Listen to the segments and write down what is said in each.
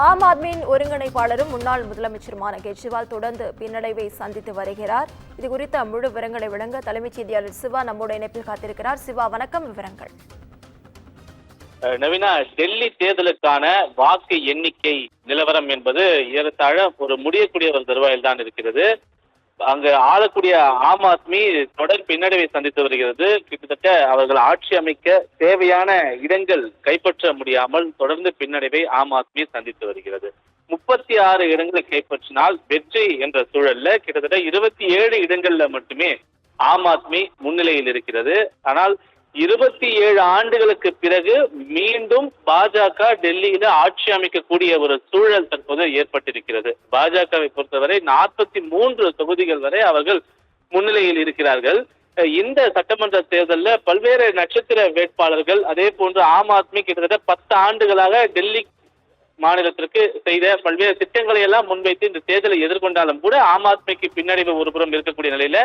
ஆம் ஆத்மியின் ஒருங்கிணைப்பாளரும் முன்னாள் முதலமைச்சருமான கெஜ்ரிவால் தொடர்ந்து பின்னடைவை சந்தித்து வருகிறார். இது குறித்த முழு விவரங்களை வழங்க தலைமைச் செய்தியாளர் சிவா நம்மோட இணைப்பில் காத்திருக்கிறார். சிவா, வணக்கம். விவரங்கள். நவீனா, டெல்லி தேர்தலுக்கான வாக்கு எண்ணிக்கை நிலவரம் என்பது ஏறத்தாழ ஒரு முடியக்கூடிய ஒரு தருவாயில் தான் இருக்கிறது. அங்கு ஆளக்கூடிய ஆம் ஆத்மி தொடர் பின்னடைவை சந்தித்து வருகிறது. கிட்டத்தட்ட அவர்கள் ஆட்சி அமைக்க தேவையான இடங்கள் கைப்பற்ற முடியாமல் தொடர்ந்து பின்னடைவை ஆம் ஆத்மி சந்தித்து வருகிறது. 36 இடங்களை கைப்பற்றினால் வெற்றி என்ற சூழல்ல கிட்டத்தட்ட 27 இடங்கள்ல மட்டுமே ஆம் ஆத்மி முன்னிலையில் இருக்கிறது. ஆனால் 27 ஆண்டுகளுக்கு பிறகு மீண்டும் பாஜக டெல்லியில ஆட்சி அமைக்கக்கூடிய ஒரு சூழல் தற்போது ஏற்பட்டிருக்கிறது. பாஜகவை பொறுத்தவரை 43 தொகுதிகள் வரை அவர்கள் முன்னிலையில் இருக்கிறார்கள். இந்த சட்டமன்ற தேர்தலில் பல்வேறு நட்சத்திர வேட்பாளர்கள், அதே போன்று ஆம் ஆத்மி கிட்டத்தட்ட 10 ஆண்டுகளாக டெல்லி மாநிலத்திற்கு செய்த பல்வேறு திட்டங்களை எல்லாம் முன்வைத்து இந்த தேர்தலை எதிர்கொண்டாலும் கூட ஆம் ஆத்மிக்கு பின்னடைவு ஒருபுறம் இருக்கக்கூடிய நிலையில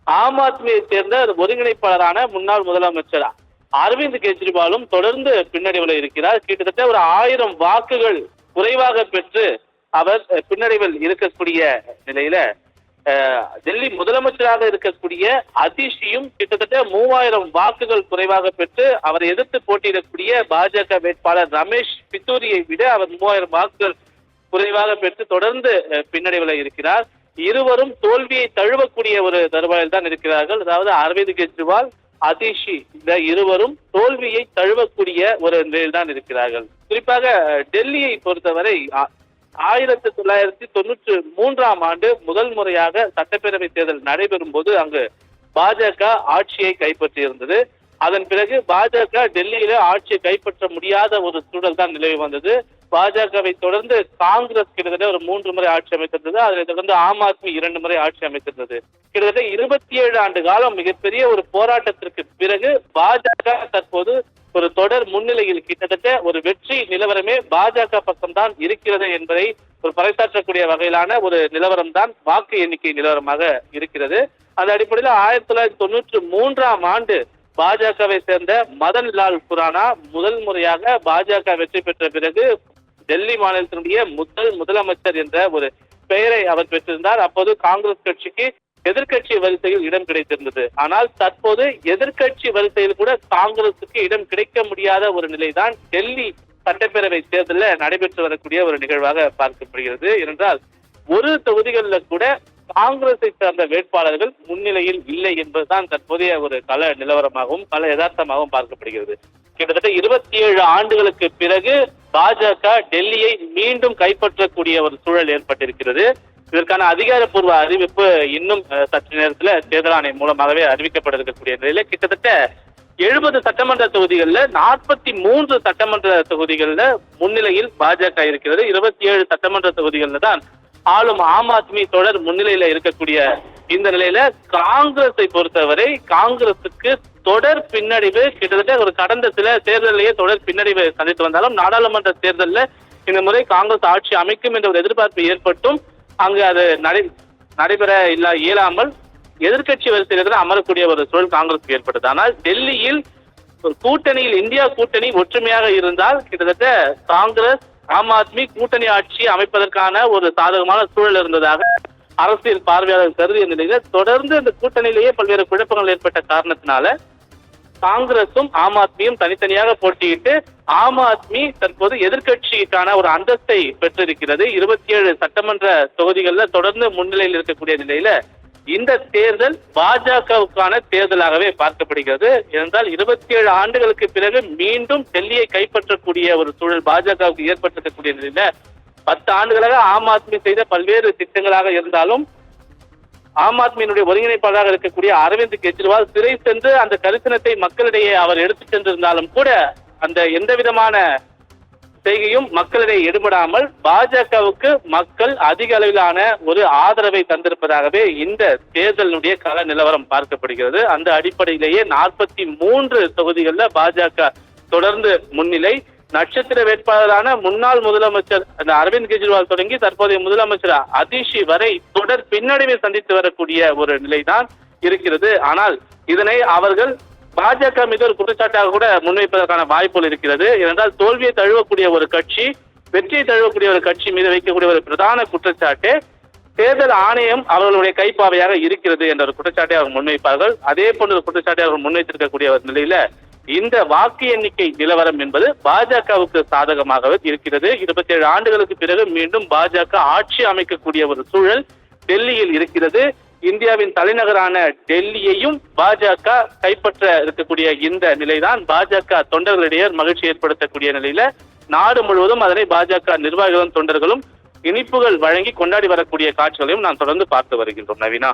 ஆம் ஆத்மியை சேர்ந்த ஒருங்கிணைப்பாளரான முன்னாள் முதலமைச்சர் அரவிந்த் கெஜ்ரிவாலும் தொடர்ந்து பின்னடைவில் இருக்கிறார். கிட்டத்தட்ட ஒரு 1000 வாக்குகள் குறைவாக பெற்று அவர் பின்னடைவில் இருக்கக்கூடிய நிலையில டெல்லி முதலமைச்சராக இருக்கக்கூடிய அதிஷியும் கிட்டத்தட்ட 3000 வாக்குகள் குறைவாக பெற்று அவரை எதிர்த்து போட்டியிடக்கூடிய பாஜக வேட்பாளர் ரமேஷ் பித்தூரியை விட அவர் 3000 வாக்குகள் குறைவாக பெற்று தொடர்ந்து பின்னடைவில் இருக்கிறார். இருவரும் தோல்வியை தழுவக்கூடிய ஒரு தருவாயில் தான் இருக்கிறார்கள். அதாவது அரவிந்த் கெஜ்ரிவால், அதிஷி இந்த இருவரும் தோல்வியை தழுவக்கூடிய ஒரு நிலையில் தான் இருக்கிறார்கள். குறிப்பாக டெல்லியை பொறுத்தவரை 1993ஆம் ஆண்டு முதல் முறையாக சட்டப்பேரவை தேர்தல் நடைபெறும் போது அங்கு பாஜக ஆட்சியை கைப்பற்றியிருந்தது. அதன் பிறகு பாஜக டெல்லியில ஆட்சியை கைப்பற்ற முடியாத ஒரு சூழல் தான் நிலவி வந்தது. பாஜகவை தொடர்ந்து காங்கிரஸ் கிட்டத்தட்ட ஒரு 3 முறை ஆட்சி அமைத்திருந்தது. அதனை தொடர்ந்து ஆம் ஆத்மி 2 முறை ஆட்சி அமைத்திருந்தது. கிட்டத்தட்ட 27 ஆண்டு காலம் மிகப்பெரிய ஒரு போராட்டத்திற்கு பிறகு பாஜக தற்போது ஒரு தொடர் முன்னிலையில் கிட்டத்தட்ட ஒரு வெற்றி நிலவரமே பாஜக பக்கம்தான் இருக்கிறது என்பதை ஒரு பறைசாற்றக்கூடிய வகையிலான ஒரு நிலவரம் தான் வாக்கு எண்ணிக்கை நிலவரமாக இருக்கிறது. அந்த அடிப்படையில் 1993ஆம் ஆண்டு பாஜகவை சேர்ந்த மதன் லால் குரானா முதல் முறையாக பாஜக வெற்றி பெற்ற பிறகு டெல்லி மாநிலத்தினுடைய முதல் முதலமைச்சர் என்ற ஒரு பெயரை அவர் பெற்றிருந்தார். அப்போது காங்கிரஸ் கட்சிக்கு எதிர்கட்சி வரிசையில் இடம் கிடைத்திருந்தது. ஆனால் தற்போது எதிர்கட்சி வரிசையில் கூட காங்கிரசுக்கு இடம் கிடைக்க முடியாத ஒரு நிலைதான் டெல்லி சட்டப்பேரவை தேர்தலில் நடைபெற்று வரக்கூடிய ஒரு நிகழ்வாக பார்க்கப்படுகிறது. ஏனென்றால் ஒரு தொகுதிகளில் கூட காங்கிரஸை சார்ந்த வேட்பாளர்கள் முன்னிலையில் இல்லை என்பதுதான் தற்போதைய ஒரு கள நிலவரமாகவும் கள யதார்த்தமாகவும் பார்க்கப்படுகிறது. கிட்டத்தட்ட 27 ஆண்டுகளுக்கு பிறகு பாஜக டெல்லியை மீண்டும் கைப்பற்றக்கூடிய ஒரு சூழல் ஏற்பட்டிருக்கிறது. இதற்கான அதிகாரப்பூர்வ அறிவிப்பு இன்னும் சற்று நேரத்தில் தேர்தல் ஆணையம் மூலமாகவே அறிவிக்கப்பட இருக்கக்கூடிய நிலையில கிட்டத்தட்ட 70 சட்டமன்ற தொகுதிகளில் 43 சட்டமன்ற தொகுதிகளில் முன்னிலையில் பாஜக இருக்கிறது. 27 சட்டமன்ற தொகுதிகளில் தான் ஆளும் ஆம் ஆத்மி தொடர் முன்னிலையில இருக்கக்கூடிய இந்த நிலையில காங்கிரஸை பொறுத்தவரை காங்கிரசுக்கு தொடர் பின்னடைவு கிட்டத்தட்ட ஒரு கடந்த சில தேர்தலிலேயே தொடர் பின்னடைவு சந்தித்து வந்தாலும் நாடாளுமன்ற தேர்தலில் இந்த முறை காங்கிரஸ் ஆட்சி அமைக்கும் என்ற ஒரு எதிர்பார்ப்பு ஏற்பட்டும் அங்கு அது நடைபெற இயலாமல் எதிர்கட்சி வரிசையில் அமரக்கூடிய ஒரு சூழல் காங்கிரசுக்கு ஏற்பட்டது. ஆனால் டெல்லியில் ஒரு கூட்டணியில் இந்தியா கூட்டணி ஒற்றுமையாக இருந்தால் கிட்டத்தட்ட காங்கிரஸ் ஆம் ஆத்மி கூட்டணி ஆட்சி அமைப்பதற்கான ஒரு சாதகமான சூழல் இருந்ததாக அரசியல் பார்வையாளர் கருதிய நிலையில தொடர்ந்து இந்த கூட்டணியிலேயே பல்வேறு குழப்பங்கள் ஏற்பட்ட காரணத்தினால காங்கிரசும் ஆம் ஆத்மியும் தனித்தனியாக போட்டியிட்டு ஆம் ஆத்மி தற்போது எதிர்கட்சிக்கான ஒரு அந்தஸ்தை பெற்றிருக்கிறது. 27 சட்டமன்ற தொகுதிகளில் தொடர்ந்து முன்னிலையில் இருக்கக்கூடிய நிலையில இந்த தேர்தல் பாஜகவுக்கான தேர்தலாகவே பார்க்கப்படுகிறது. என்றால் 27 ஆண்டுகளுக்கு பிறகு மீண்டும் டெல்லியை கைப்பற்றக்கூடிய ஒரு சூழல் பாஜகவுக்கு ஏற்பட்டிருக்கக்கூடிய நிலையில 10 ஆண்டுகளாக ஆம் ஆத்மி செய்த பல்வேறு திட்டங்களாக இருந்தாலும் ஆம் ஆத்மியினுடைய ஒருங்கிணைப்பாளராக இருக்கக்கூடிய அரவிந்த் கெஜ்ரிவால் சிறை சென்று அந்த கரிசனத்தை மக்களிடையே அவர் எடுத்து சென்றிருந்தாலும் கூட அந்த எந்த விதமான செய்கையும் மக்களிடையே ஈடுபடாமல் பாஜகவுக்கு மக்கள் அதிக அளவிலான ஒரு ஆதரவை தந்திருப்பதாகவே இந்த தேர்தலினுடைய கள நிலவரம் பார்க்கப்படுகிறது. அந்த அடிப்படையிலேயே 43 தொகுதிகளில் பாஜக தொடர்ந்து முன்னிலை. நட்சத்திர வேட்பாளரான முன்னாள் முதலமைச்சர் அரவிந்த் கெஜ்ரிவால் தொடங்கி தற்போதைய முதலமைச்சர் அதிஷி வரை தொடர் பின்னடைவை சந்தித்து வரக்கூடிய ஒரு நிலைதான் இருக்கிறது. ஆனால் இதனை அவர்கள் பாஜக மீது ஒரு குற்றச்சாட்டாக கூட முன்வைப்பதற்கான வாய்ப்புகள் இருக்கிறது. ஏனென்றால் தோல்வியை தழுவக்கூடிய ஒரு கட்சி வெற்றியை தழுவக்கூடிய ஒரு கட்சி மீது வைக்கக்கூடிய ஒரு பிரதான குற்றச்சாட்டு தேர்தல் ஆணையம் அவர்களுடைய கைப்பாவையாக இருக்கிறது என்ற ஒரு குற்றச்சாட்டை அவர் முன்வைப்பார்கள். அதே போன்ற ஒரு குற்றச்சாட்டை அவர் முன்வைத்திருக்கக்கூடிய ஒரு நிலையில இந்த வாக்கு எண்ணிக்கை நிலவரம் என்பது பாஜகவுக்கு சாதகமாகவே இருக்கிறது. 27 ஆண்டுகளுக்கு பிறகு மீண்டும் பாஜக ஆட்சி அமைக்கக்கூடிய ஒரு சூழல் டெல்லியில் இருக்கிறது. இந்தியாவின் தலைநகரான டெல்லியையும் பாஜக கைப்பற்ற இருக்கக்கூடிய இந்த நிலைதான் பாஜக தொண்டர்களிடையே மகிழ்ச்சி ஏற்படுத்தக்கூடிய நிலையில நாடு முழுவதும் அதனை பாஜக நிர்வாகிகளும் தொண்டர்களும் இனிப்புகள் வழங்கி கொண்டாடி வரக்கூடிய காட்சிகளையும் நான் தொடர்ந்து பார்த்து வருகின்றோம். நவீனா.